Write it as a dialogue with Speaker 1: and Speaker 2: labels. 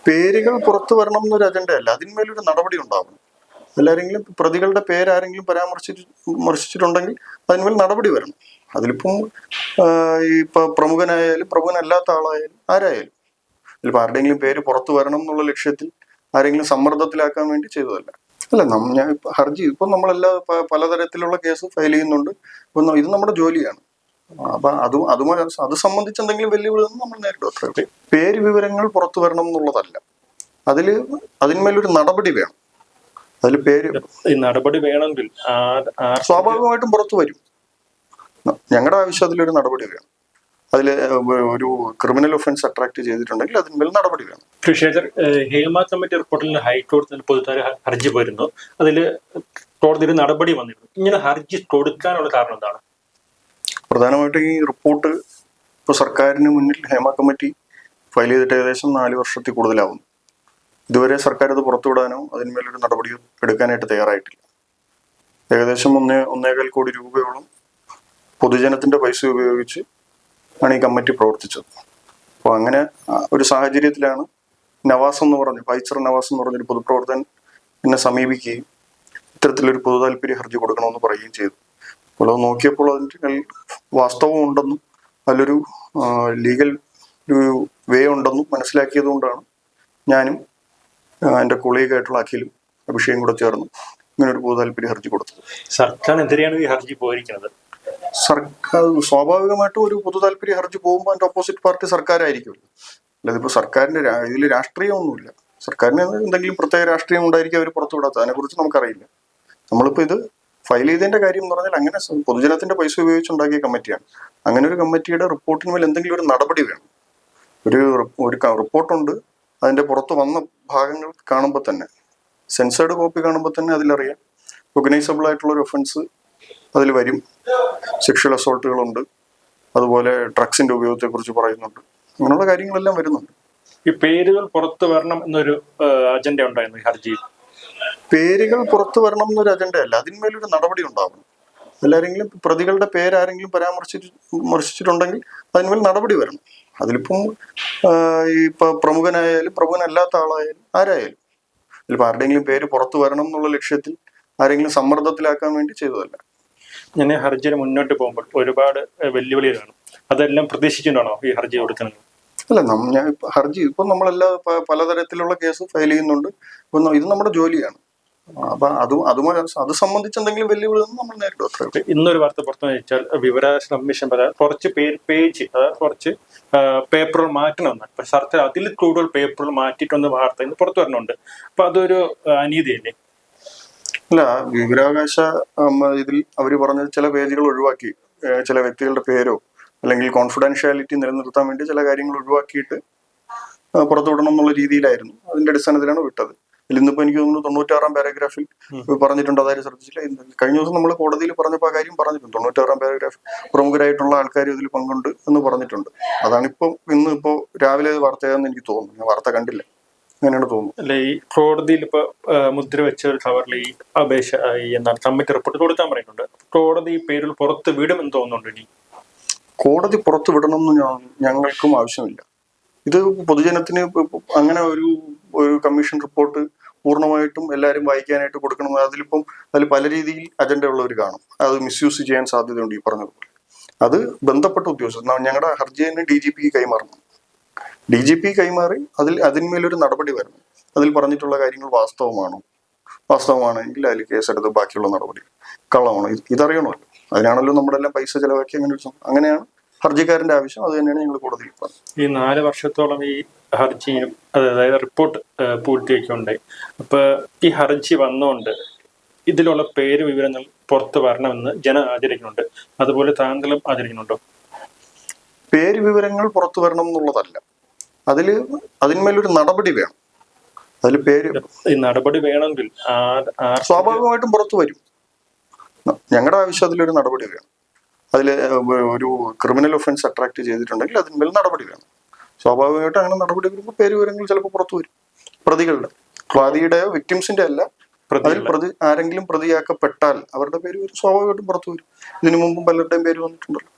Speaker 1: പേരുകൾ പുറത്തു വരണം എന്നൊരു അജണ്ടയല്ല, അതിന്മേലൊരു നടപടി ഉണ്ടാവണം. എല്ലാരെങ്കിലും പ്രതികളുടെ പേരാരെങ്കിലും പരാമർശിച്ചിട്ടുണ്ടെങ്കിൽ അതിന്മേൽ നടപടി വരണം. അതിലിപ്പം ഇപ്പൊ പ്രമുഖനായാലും പ്രമുഖനല്ലാത്ത ആളായാലും ആരായാലും ഇതിലിപ്പോൾ ആരുടെയെങ്കിലും പേര് പുറത്തു വരണം എന്നുള്ള ലക്ഷ്യത്തിൽ ആരെങ്കിലും സമ്മർദ്ദത്തിലാക്കാൻ വേണ്ടി ചെയ്തതല്ല. അല്ല, ഞാൻ ഹർജി ഇപ്പം നമ്മളെല്ലാ പലതരത്തിലുള്ള കേസ് ഫയൽ ചെയ്യുന്നുണ്ട്. ഇത് നമ്മുടെ ജോലിയാണ്. അപ്പൊ അത് സംബന്ധിച്ച് എന്തെങ്കിലും വെല്ലുവിളി നമ്മൾ നേരിടും. അത്ര പേര് വിവരങ്ങൾ പുറത്തു വരണം എന്നുള്ളതല്ല, അതിന്മേലൊരു നടപടി വേണം. അതിൽ പേര്
Speaker 2: നടപടി വേണമെങ്കിൽ
Speaker 1: സ്വാഭാവികമായിട്ടും പുറത്തു വരും. ഞങ്ങളുടെ ആവശ്യം അതിലൊരു നടപടി വേണം. അതിൽ ഒരു ക്രിമിനൽ ഒഫൻസ് അട്രാക്ട് ചെയ്തിട്ടുണ്ടെങ്കിൽ അതിന്മേൽ നടപടി വേണം.
Speaker 2: ഹേമ കമ്മിറ്റി റിപ്പോർട്ടിൽ ഹൈക്കോടതി പൊതുതാര ഹർജി പോയിരുന്നു. അതിൽ കോടതിയിൽ നടപടി വന്നിരുന്നു. ഇങ്ങനെ ഹർജി കൊടുക്കാനുള്ള കാരണം എന്താണ്?
Speaker 1: പ്രധാനമായിട്ടും ഈ റിപ്പോർട്ട് ഇപ്പോൾ സർക്കാരിന് മുന്നിൽ ഹേമ കമ്മിറ്റി ഫയൽ ചെയ്തിട്ട് ഏകദേശം 4 വർഷത്തിൽ കൂടുതലാവുന്നു. ഇതുവരെ സർക്കാർ അത് പുറത്തുവിടാനോ അതിന്മേലൊരു നടപടിയോ എടുക്കാനായിട്ട് തയ്യാറായിട്ടില്ല. ഏകദേശം 1.25 കോടി രൂപയോളം പൊതുജനത്തിന്റെ പൈസ ഉപയോഗിച്ച് ആണ് ഈ കമ്മിറ്റി പ്രവർത്തിച്ചത്. അപ്പോൾ അങ്ങനെ ഒരു സാഹചര്യത്തിലാണ് ഫൈസർ നവാസ് എന്ന് പറഞ്ഞൊരു പൊതുപ്രവർത്തകൻ എന്നെ സമീപിക്കുകയും ഇത്തരത്തിലൊരു പൊതു താല്പര്യ ഹർജി കൊടുക്കണമെന്ന് പറയുകയും ചെയ്തു. അപ്പോൾ അത് നോക്കിയപ്പോൾ അതിൻ്റെ വാസ്തവം ഉണ്ടെന്നും അതിലൊരു ലീഗൽ ഒരു വേ ഉണ്ടെന്നും മനസ്സിലാക്കിയത് കൊണ്ടാണ് ഞാനും എൻ്റെ കൊളീഗായിട്ടുള്ള അഖിലും അഭിഷേകം കൂടെ ചേർന്ന് ഇങ്ങനെ ഒരു പൊതു താല്പര്യ ഹർജി കൊടുത്തത്.
Speaker 2: സർക്കാരിനെതിരെയാണ് ഈ ഹർജി പോയിരിക്കുന്നത്.
Speaker 1: സർക്കാർ സ്വാഭാവികമായിട്ടും ഒരു പൊതു താല്പര്യ ഹർജി പോകുമ്പോൾ അതിന്റെ ഓപ്പോസിറ്റ് പാർട്ടി സർക്കാരായിരിക്കുമല്ലോ. അല്ലാതിപ്പോൾ സർക്കാരിന്റെ ഇതിൽ രാഷ്ട്രീയമൊന്നുമില്ല. സർക്കാരിന് എന്തെങ്കിലും പ്രത്യേക രാഷ്ട്രീയം ഉണ്ടായിരിക്കും അവർ പുറത്തുവിടാത്തത്, അതിനെക്കുറിച്ച് നമുക്കറിയില്ല. നമ്മളിപ്പോൾ ഇത് ഫയൽ ചെയ്തതിന്റെ കാര്യം എന്ന് പറഞ്ഞാൽ അങ്ങനെ പൊതുജനത്തിന്റെ പൈസ ഉപയോഗിച്ചുണ്ടാക്കിയ കമ്മിറ്റിയാണ്. അങ്ങനെ ഒരു കമ്മിറ്റിയുടെ റിപ്പോർട്ടിന്മേൽ എന്തെങ്കിലും ഒരു നടപടി വേണം. ഒരു റിപ്പോർട്ടുണ്ട്, അതിന്റെ പുറത്ത് വന്ന ഭാഗങ്ങൾ കാണുമ്പോൾ തന്നെ, സെൻസേർഡ് കോപ്പി കാണുമ്പോൾ തന്നെ അതിലറിയാം ഓർഗനൈസബിൾ ആയിട്ടുള്ള ഒരു ഒഫൻസ് അതിൽ വരും. സെക്ഷൽ അസോൾട്ടുകളുണ്ട്, അതുപോലെ ഡ്രഗ്സിന്റെ ഉപയോഗത്തെ കുറിച്ച് പറയുന്നുണ്ട്, അങ്ങനെയുള്ള കാര്യങ്ങളെല്ലാം വരുന്നുണ്ട്.
Speaker 2: ഈ പേരുകൾ പുറത്തു വരണം എന്നൊരു അജണ്ട ഉണ്ടായിരുന്നു ഹർജിയിൽ.
Speaker 1: പേരുകൾ പുറത്തു വരണം എന്നൊരു അജണ്ടയല്ല, അതിന്മേലൊരു നടപടി ഉണ്ടാവണം. എല്ലാരെങ്കിലും പ്രതികളുടെ പേരാരെങ്കിലും പരാമർശിച്ചിട്ടുണ്ടെങ്കിൽ അതിന്മേൽ നടപടി വരണം. അതിലിപ്പം ഇപ്പൊ പ്രമുഖനായാലും പ്രമുഖനല്ലാത്ത ആളായാലും ആരായാലും ഇതിലിപ്പോൾ ആരുടെയെങ്കിലും പേര് പുറത്തു വരണം എന്നുള്ള ലക്ഷ്യത്തിൽ ആരെങ്കിലും സമ്മർദ്ദത്തിലാക്കാൻ വേണ്ടി ചെയ്തതല്ല.
Speaker 2: ഞാൻ ഹർജിയിൽ മുന്നോട്ട് പോകുമ്പോൾ ഒരുപാട് വെല്ലുവിളികളാണ്, അതെല്ലാം പ്രതീക്ഷിച്ചിട്ടാണോ ഈ ഹർജി കൊടുക്കുന്നത്?
Speaker 1: അല്ല, ഞാൻ ഹർജി ഇപ്പം നമ്മളെല്ലാ പലതരത്തിലുള്ള കേസ് ഫയൽ ചെയ്യുന്നുണ്ട്. ഇത് നമ്മുടെ ജോലിയാണ്. അപ്പൊ അത് സംബന്ധിച്ച് എന്തെങ്കിലും വെല്ലുവിളി നമ്മൾ നേരിടും. അത്ര
Speaker 2: ഇന്നൊരു വാർത്ത പുറത്തു വെച്ചാൽ വിവരാവകാശ കമ്മീഷൻ കുറച്ച് പേജ് കുറച്ച് പേപ്പറുകൾ മാറ്റണമെന്നാണ്. പക്ഷെ സർക്കാർ അതിൽ കൂടുതൽ പേപ്പറുകൾ മാറ്റിയിട്ടൊന്ന് വാർത്ത ഇന്ന് പുറത്തു വരണുണ്ട്. അപ്പൊ അതൊരു അനീതിയല്ലേ?
Speaker 1: അല്ല, വിവരാവകാശ ഇതിൽ അവർ പറഞ്ഞത് ചില പേജുകൾ ഒഴിവാക്കി, ചില വ്യക്തികളുടെ പേരോ അല്ലെങ്കിൽ കോൺഫിഡൻഷ്യാലിറ്റി നിലനിർത്താൻ വേണ്ടി ചില കാര്യങ്ങൾ ഒഴിവാക്കിയിട്ട് പുറത്തുവിടണം എന്നുള്ള രീതിയിലായിരുന്നു. അതിന്റെ അടിസ്ഥാനത്തിലാണ് വിട്ടത്. ഇന്നിപ്പോ എനിക്ക് തോന്നുന്നു 96-ാം പാരഗ്രാഫിൽ പറഞ്ഞിട്ടുണ്ട്. അതായത് ശ്രദ്ധിച്ചില്ല, കഴിഞ്ഞ ദിവസം നമ്മൾ കോടതിയിൽ പറഞ്ഞപ്പോൾ ആ കാര്യം പറഞ്ഞിട്ടുണ്ട്. 96-ാം പാരഗ്രാഫ് പ്രമുഖരായിട്ടുള്ള ആൾക്കാർ ഇതിൽ പങ്കുണ്ട് എന്ന് പറഞ്ഞിട്ടുണ്ട്. അതാണിപ്പോ ഇന്നിപ്പോ രാവിലെ വാർത്തയാണെന്ന് എനിക്ക് തോന്നുന്നു. ഞാൻ വാർത്ത കണ്ടില്ല, അങ്ങനെയാണ് തോന്നുന്നു.
Speaker 2: അല്ലെ, ഈ കോടതിയിൽ ഇപ്പൊ മുദ്ര വെച്ച ഒരു കവറിൽ ഈ അപേക്ഷ എന്താണ് കമ്മിറ്റി റിപ്പോർട്ട് കൊടുക്കാൻ പറയുന്നുണ്ട്. കോടതി ഈ പേരിൽ പുറത്ത് വിടുമെന്ന് തോന്നുന്നുണ്ട്. ഇനി
Speaker 1: കോടതി പുറത്തു വിടണമെന്ന് ഞങ്ങൾക്കും ആവശ്യമില്ല. ഇത് പൊതുജനത്തിന് അങ്ങനെ ഒരു കമ്മീഷൻ റിപ്പോർട്ട് പൂർണ്ണമായിട്ടും എല്ലാവരും വായിക്കാനായിട്ട് കൊടുക്കണം. അതിൽ പല രീതിയിൽ അജണ്ട ഉള്ളവർ കാണും. അത് മിസ്യൂസ് ചെയ്യാൻ സാധ്യതയുണ്ട്. ഈ പറഞ്ഞതുപോലെ അത് ബന്ധപ്പെട്ട ഉദ്യോഗസ്ഥർ ഞങ്ങളുടെ ഹർജിയെ DGP കൈമാറണം. DGP കൈമാറി അതിന്മേലൊരു നടപടി വരണം. അതിൽ പറഞ്ഞിട്ടുള്ള കാര്യങ്ങൾ വാസ്തവമാണെങ്കിൽ അതിൽ കേസെടുത്ത് ബാക്കിയുള്ള നടപടി കള്ളമാണോ ഇതറിയണമല്ലോ. അതിനാണല്ലോ നമ്മളെല്ലാം പൈസ ചെലവാക്കി അങ്ങനെയാണ് ഹർജിക്കാരന്റെ ആവശ്യം. അത് തന്നെയാണ് ഞങ്ങൾ കോടതിയിൽ പറഞ്ഞത്.
Speaker 2: ഈ 4 വർഷത്തോളം ഈ ഹർജിയും അതായത് റിപ്പോർട്ട് പൂർത്തിയാക്കിയുണ്ടായി. അപ്പൊ ഈ ഹർജി വന്നുകൊണ്ട് ഇതിലുള്ള പേര് വിവരങ്ങൾ പുറത്തു വരണമെന്ന് ജനം ആചരിക്കുന്നുണ്ട്. അതുപോലെ താങ്കളും ആചരിക്കുന്നുണ്ടോ?
Speaker 1: പേര് വിവരങ്ങൾ പുറത്തു വരണം എന്നുള്ളതല്ല, അതിന്മേലൊരു നടപടി വേണം. അതിൽ പേര്
Speaker 2: ഈ നടപടി വേണമെങ്കിൽ
Speaker 1: സ്വാഭാവികമായിട്ടും പുറത്തു വരും. ഞങ്ങളുടെ ആവശ്യം അതിലൊരു നടപടി വേണം. അതിൽ ഒരു ക്രിമിനൽ ഒഫൻസ് അട്രാക്ട് ചെയ്തിട്ടുണ്ടെങ്കിൽ അതിന്മേൽ നടപടി വേണം. സ്വാഭാവികമായിട്ടും അങ്ങനെ നടപടി വരുമ്പോൾ പേര് വിവരങ്ങൾ ചിലപ്പോൾ പുറത്തു വരും. പ്രതികളുടെ, വാദിയുടെ, വിക്ടിംസിന്റെ അല്ല, അതിൽ ആരെങ്കിലും പ്രതിയാക്കപ്പെട്ടാൽ അവരുടെ പേര് സ്വാഭാവികമായിട്ടും പുറത്തു വരും. ഇതിനു മുമ്പും പലരുടെയും പേര് വന്നിട്ടുണ്ടല്ലോ.